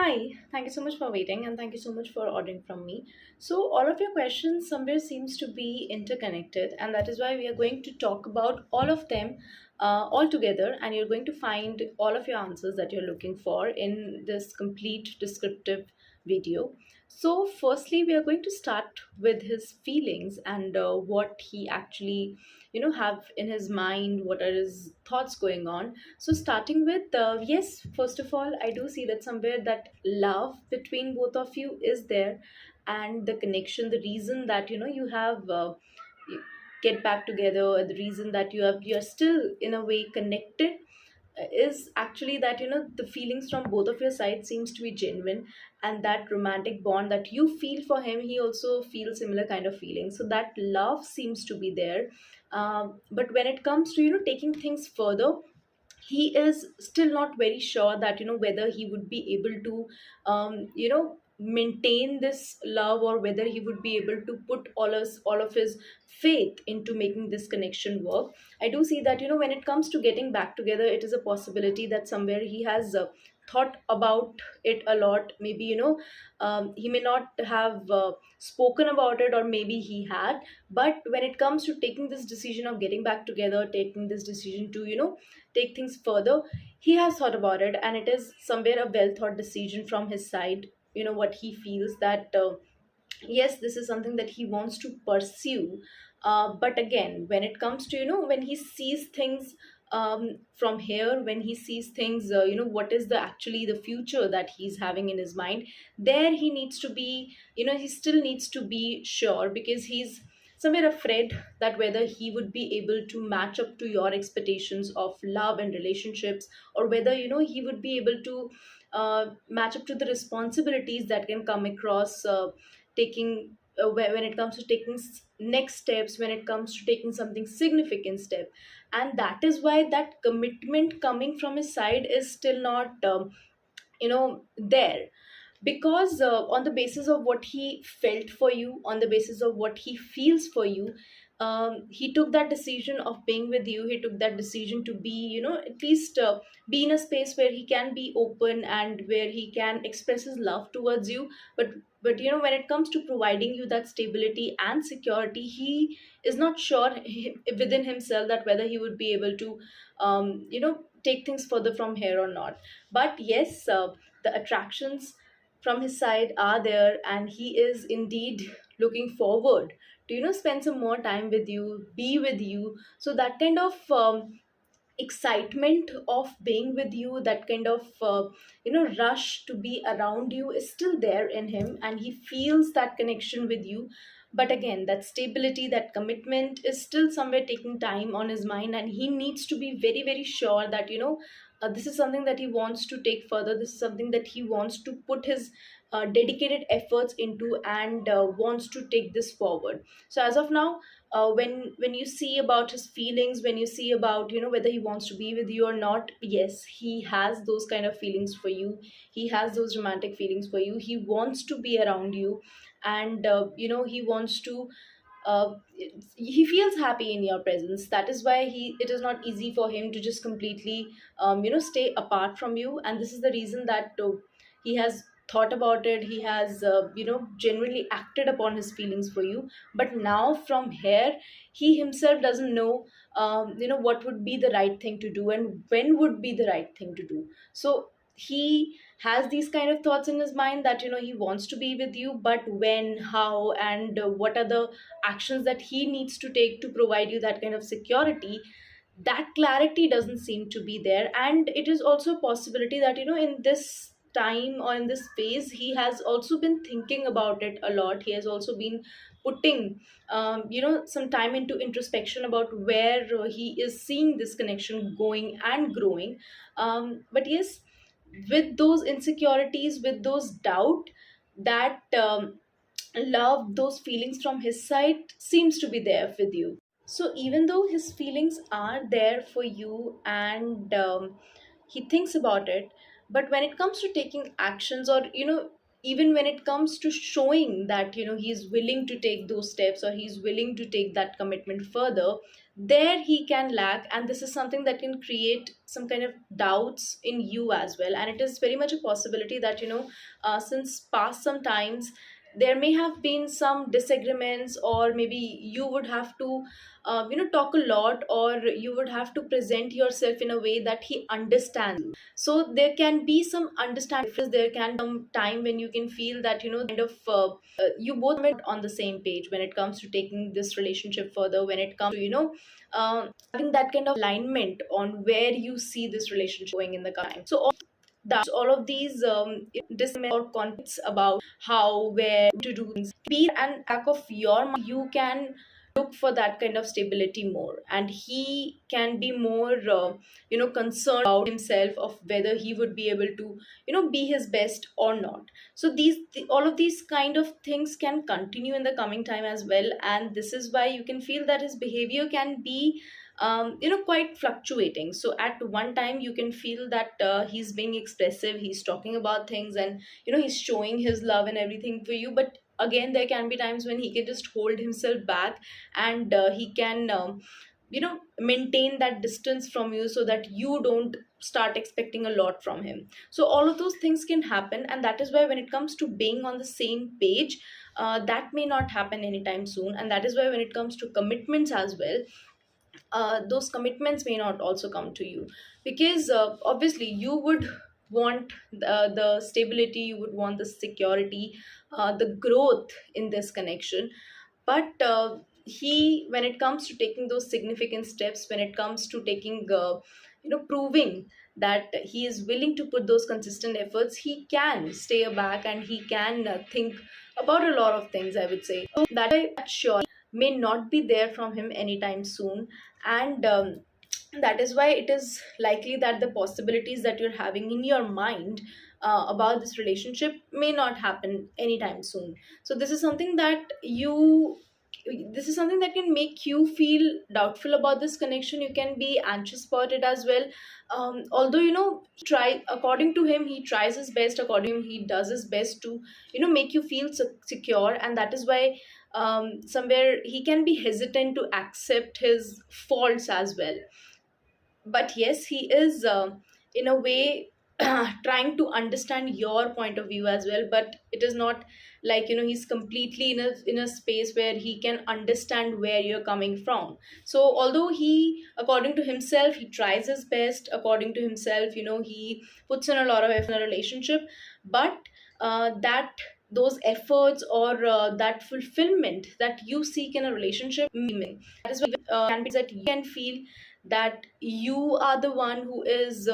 Hi, thank you so much for waiting and thank you so much for ordering from me. So, all of your questions somewhere seems to be interconnected, and that is why we are going to talk about all of them all together, and you're going to find all of your answers that you're looking for in this complete descriptive video. So, firstly, we are going to start with his feelings and what he actually, have in his mind, what are his thoughts going on. So starting with yes, first of all, I do see that somewhere that love between both of you is there, and the connection, the reason that you have you get back together, the reason that you're still in a way connected is actually that the feelings from both of your sides seems to be genuine, and that romantic bond that you feel for him, he also feels similar kind of feelings, so that love seems to be there. But when it comes to taking things further, he is still not very sure that whether he would be able to maintain this love, or whether he would be able to put all of his faith into making this connection work. I do see that when it comes to getting back together, it is a possibility that somewhere he has thought about it a lot. Maybe he may not have spoken about it, or maybe he had, but when it comes to taking this decision of getting back together, taking this decision to take things further, he has thought about it, and it is somewhere a well thought decision from his side. What he feels that yes, this is something that he wants to pursue. But again, when it comes to when he sees things from here, when he sees things, what is the actually the future that he's having in his mind, there he needs to be, he still needs to be sure, because he's somewhere afraid that whether he would be able to match up to your expectations of love and relationships, or whether he would be able to match up to the responsibilities that can come across taking when it comes to taking next steps, when it comes to taking something significant step. And that is why that commitment coming from his side is still not there, because on the basis of what he felt for you, on the basis of what he feels for you, he took that decision of being with you. He took that decision to be, at least be in a space where he can be open and where he can express his love towards you. But when it comes to providing you that stability and security, he is not sure within himself that whether he would be able to take things further from here or not. But yes, the attractions from his side are there, and he is indeed looking forward to spend some more time with you, be with you. So that kind of excitement of being with you, that kind of rush to be around you is still there in him, and he feels that connection with you. But again, that stability, that commitment is still somewhere taking time on his mind, and he needs to be very very sure that this is something that he wants to take further, this is something that he wants to put his dedicated efforts into, and wants to take this forward. So as of now, when you see about his feelings, when you see about whether he wants to be with you or not, yes, he has those kind of feelings for you. He has those romantic feelings for you. He wants to be around you, and he wants to he feels happy in your presence. That is why it is not easy for him to just completely stay apart from you, and this is the reason that he has thought about it. He has genuinely acted upon his feelings for you. But now from here, he himself doesn't know what would be the right thing to do and when would be the right thing to do. So he has these kind of thoughts in his mind that he wants to be with you, but when, how, and what are the actions that he needs to take to provide you that kind of security, that clarity doesn't seem to be there. And it is also a possibility that in this time or in this phase, he has also been thinking about it a lot. He has also been putting some time into introspection about where he is seeing this connection going and growing. But yes, with those insecurities, with those doubt, that love, those feelings from his side seems to be there with you. So even though his feelings are there for you, and he thinks about it, but when it comes to taking actions, or even when it comes to showing that he's willing to take those steps, or he's willing to take that commitment further, there he can lack, and this is something that can create some kind of doubts in you as well. And it is very much a possibility that, since past some times, there may have been some disagreements, or maybe you would have to talk a lot, or you would have to present yourself in a way that he understands you. So there can be some understanding difference. There can be some time when you can feel that, kind of you both are on the same page when it comes to taking this relationship further, when it comes to, having that kind of alignment on where you see this relationship going in the time. So all of these disagreements or conflicts about how, where to do things, be and back of your mind, you can look for that kind of stability more, and he can be more concerned about himself, of whether he would be able to, be his best or not. So all of these kind of things can continue in the coming time as well, and this is why you can feel that his behavior can be quite fluctuating. So at one time you can feel that he's being expressive, he's talking about things, and he's showing his love and everything for you. But again, there can be times when he can just hold himself back, and he can maintain that distance from you, so that you don't start expecting a lot from him. So all of those things can happen, and that is why when it comes to being on the same page, that may not happen anytime soon. And that is why when it comes to commitments as well, those commitments may not also come to you, because obviously you would want the stability, you would want the security, the growth in this connection. But he, when it comes to taking those significant steps, when it comes to taking proving that he is willing to put those consistent efforts, he can stay aback, and he can think about a lot of things, I would say. So that I sure may not be there from him anytime soon. And that is why it is likely that the possibilities that you're having in your mind about this relationship may not happen anytime soon. So this is something that can make you feel doubtful about this connection. You can be anxious about it as well. Although, he try according to him, he tries his best, according to him, he does his best to make you feel secure. And that is why somewhere he can be hesitant to accept his faults as well. But yes, he is in a way trying to understand your point of view as well. But it is not like, he's completely in a space where he can understand where you're coming from. So although he, according to himself, he tries his best, according to himself, he puts in a lot of effort in a relationship. But that those efforts, or that fulfillment that you seek in a relationship, that is why can be that you can feel that you are the one who is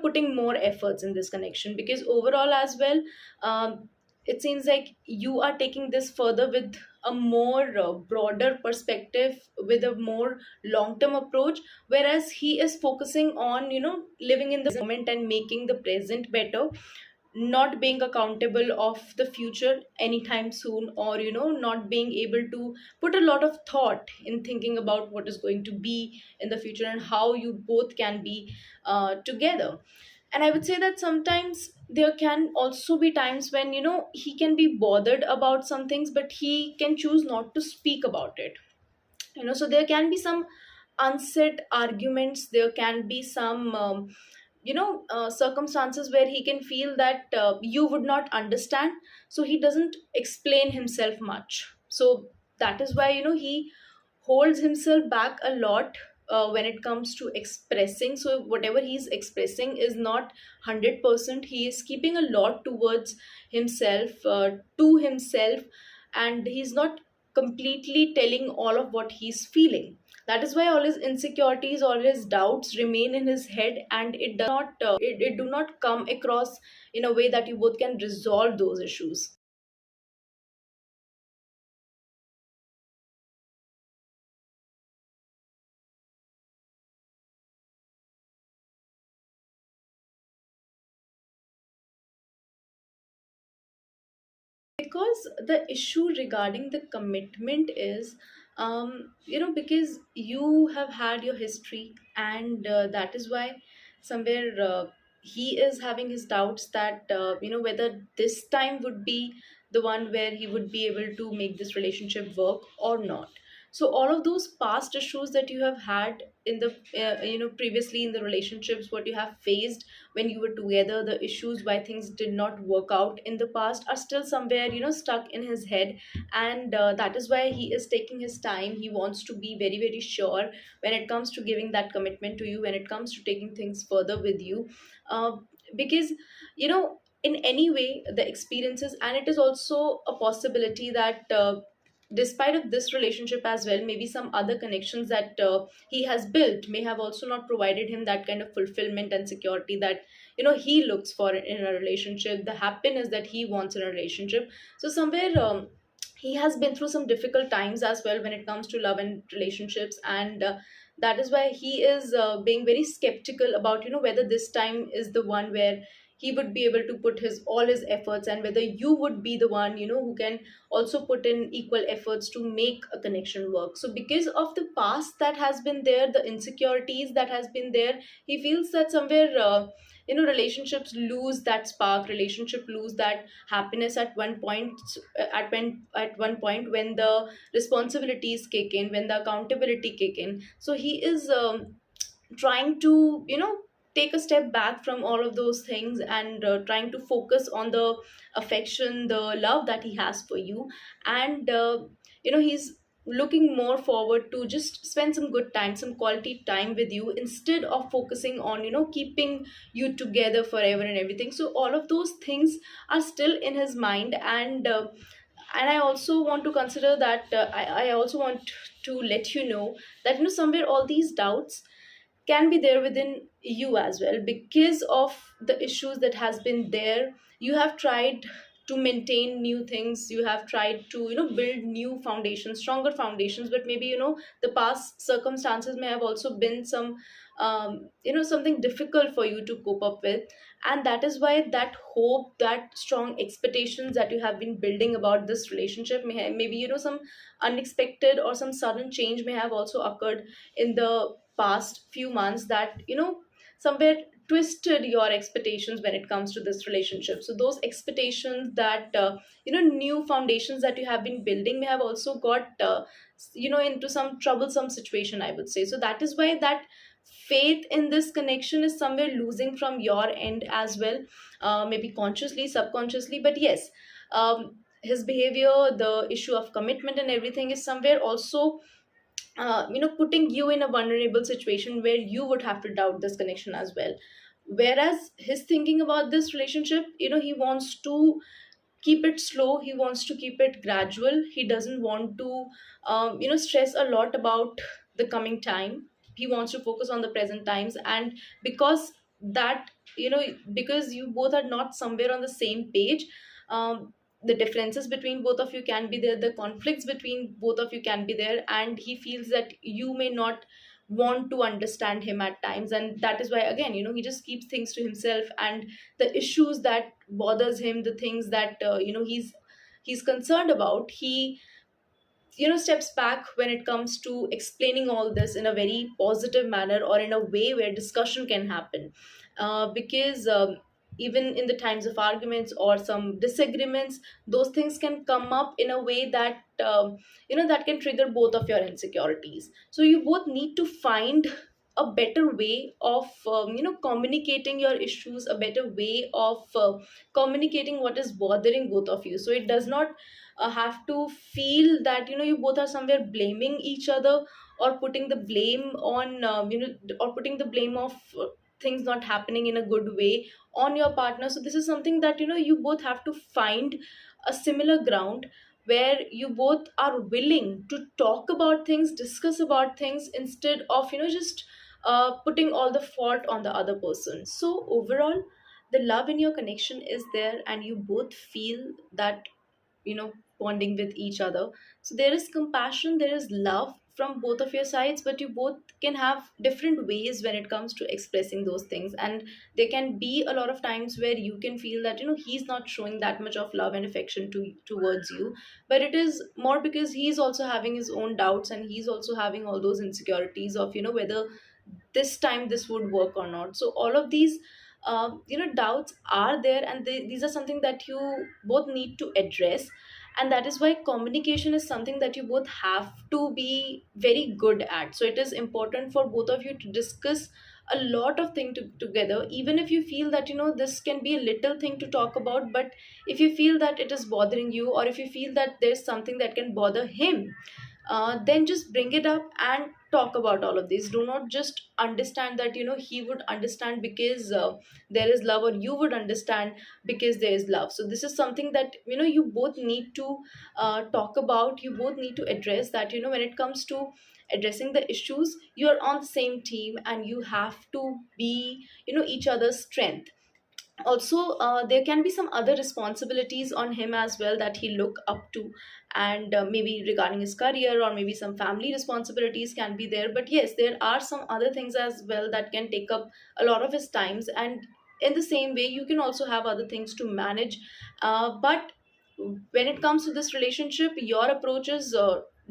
putting more efforts in this connection. Because overall as well, it seems like you are taking this further with a more broader perspective, with a more long term approach, whereas he is focusing on living in the moment and making the present better, not being accountable of the future anytime soon, or not being able to put a lot of thought in thinking about what is going to be in the future, and how you both can be together. And I would say that sometimes there can also be times when he can be bothered about some things, but he can choose not to speak about it. So there can be some unsaid arguments, there can be some circumstances where he can feel that you would not understand, so he doesn't explain himself much. So that is why he holds himself back a lot when it comes to expressing. So whatever he's expressing is not 100%, he is keeping a lot towards himself, to himself, and he's not completely telling all of what he's feeling. That is why all his insecurities, all his doubts remain in his head, and it do not come across in a way that you both can resolve those issues. Because the issue regarding the commitment is, because you have had your history, and that is why somewhere he is having his doubts that whether this time would be the one where he would be able to make this relationship work or not. So all of those past issues that you have had in the previously in the relationships, what you have faced when you were together, the issues why things did not work out in the past are still somewhere stuck in his head. And that is why he is taking his time. He wants to be very very sure when it comes to giving that commitment to you, when it comes to taking things further with you. Because in any way the experiences, and it is also a possibility that despite of this relationship as well, maybe some other connections that he has built may have also not provided him that kind of fulfillment and security that he looks for in a relationship, the happiness that he wants in a relationship. So somewhere he has been through some difficult times as well when it comes to love and relationships. And that is why he is being very skeptical about whether this time is the one where he would be able to put his all his efforts, and whether you would be the one who can also put in equal efforts to make a connection work. So because of the past that has been there, the insecurities that has been there, he feels that somewhere relationships lose that spark, relationship lose that happiness at one point, at one point when the responsibilities kick in, when the accountability kick in. So he is trying to take a step back from all of those things, and trying to focus on the affection, the love that he has for you. And he's looking more forward to just spend some good time, some quality time with you, instead of focusing on keeping you together forever and everything. So all of those things are still in his mind. And I also want to consider that I also want to let you know that somewhere all these doubts can be there within you as well, because of the issues that has been there. You have tried to maintain new things, you have tried to build new foundations, stronger foundations, but maybe the past circumstances may have also been some something difficult for you to cope up with. And that is why that hope, that strong expectations that you have been building about this relationship maybe some unexpected or some sudden change may have also occurred in the past few months, that somewhere twisted your expectations when it comes to this relationship. So those expectations, that new foundations that you have been building may have also got into some troublesome situation, I would say. So that is why that faith in this connection is somewhere losing from your end as well, maybe consciously, subconsciously. But yes, his behavior, the issue of commitment and everything is somewhere also putting you in a vulnerable situation where you would have to doubt this connection as well. Whereas his thinking about this relationship, he wants to keep it slow, he wants to keep it gradual, he doesn't want to stress a lot about the coming time. He wants to focus on the present times. And because that because you both are not somewhere on the same page, the differences between both of you can be there, the conflicts between both of you can be there, and he feels that you may not want to understand him at times. And that is why again he just keeps things to himself. And the issues that bothers him, the things that he's concerned about, he steps back when it comes to explaining all this in a very positive manner, or in a way where discussion can happen. Because even in the times of arguments or some disagreements, those things can come up in a way that that can trigger both of your insecurities. So you both need to find a better way of communicating your issues, a better way of communicating what is bothering both of you, so it does not have to feel that you both are somewhere blaming each other, or putting the blame on or putting the blame of things not happening in a good way on your partner. So this is something that you both have to find a similar ground, where you both are willing to talk about things, discuss about things, instead of just putting all the fault on the other person. So overall, the love in your connection is there, and you both feel that bonding with each other. So there is compassion, there is love from both of your sides, but you both can have different ways when it comes to expressing those things. And there can be a lot of times where you can feel that he's not showing that much of love and affection towards you, but it is more because he's also having his own doubts, and he's also having all those insecurities of whether this time this would work or not. So all of these doubts are there, and these are something that you both need to address. And that is why communication is something that you both have to be very good at. So it is important for both of you to discuss a lot of things together, even if you feel that this can be a little thing to talk about. But if you feel that it is bothering you, or if you feel that there's something that can bother him, then just bring it up and talk about all of these. Do not just understand that he would understand because there is love, or you would understand because there is love. So this is something that you both need to talk about. You both need to address that. When it comes to addressing the issues, you're on the same team, and you have to be each other's strength. Also, there can be some other responsibilities on him as well that he look up to, and maybe regarding his career, or maybe some family responsibilities can be there. But yes, there are some other things as well that can take up a lot of his times, and in the same way you can also have other things to manage. But when it comes to this relationship, your approach is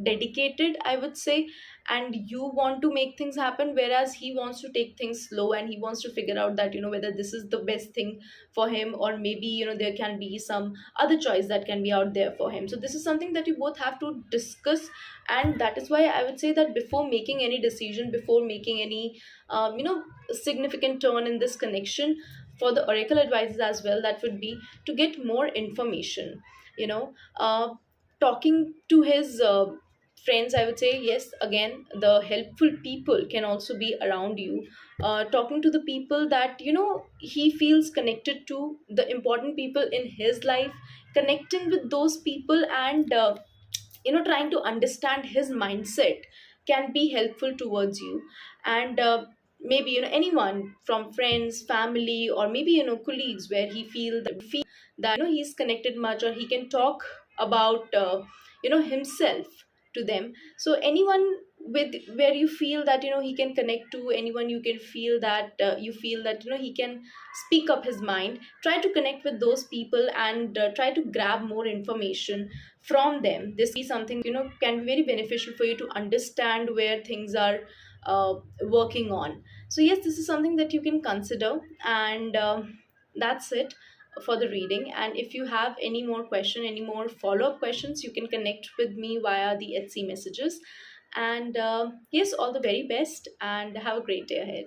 dedicated, I would say, and you want to make things happen, whereas he wants to take things slow, and he wants to figure out that whether this is the best thing for him, or maybe there can be some other choice that can be out there for him. So this is something that you both have to discuss. And that is why I would say that before making any decision, before making any significant turn in this connection, for the oracle advices as well, that would be to get more information. you know uh, Talking to his friends, I would say, yes, again, the helpful people can also be around you. Talking to the people that he feels connected to, the important people in his life, connecting with those people, and trying to understand his mindset can be helpful towards you. And maybe anyone from friends, family, or maybe colleagues, where he feel that he's connected much, or he can talk about himself to them. So anyone with where you feel that he can connect to, anyone you can feel that you feel that he can speak up his mind, try to connect with those people, and try to grab more information from them. This be something can be very beneficial for you to understand where things are working on. So yes, this is something that you can consider. And that's it for the reading. And if you have any more question, any more follow-up questions, you can connect with me via the Etsy messages. And yes, all the very best, and have a great day ahead.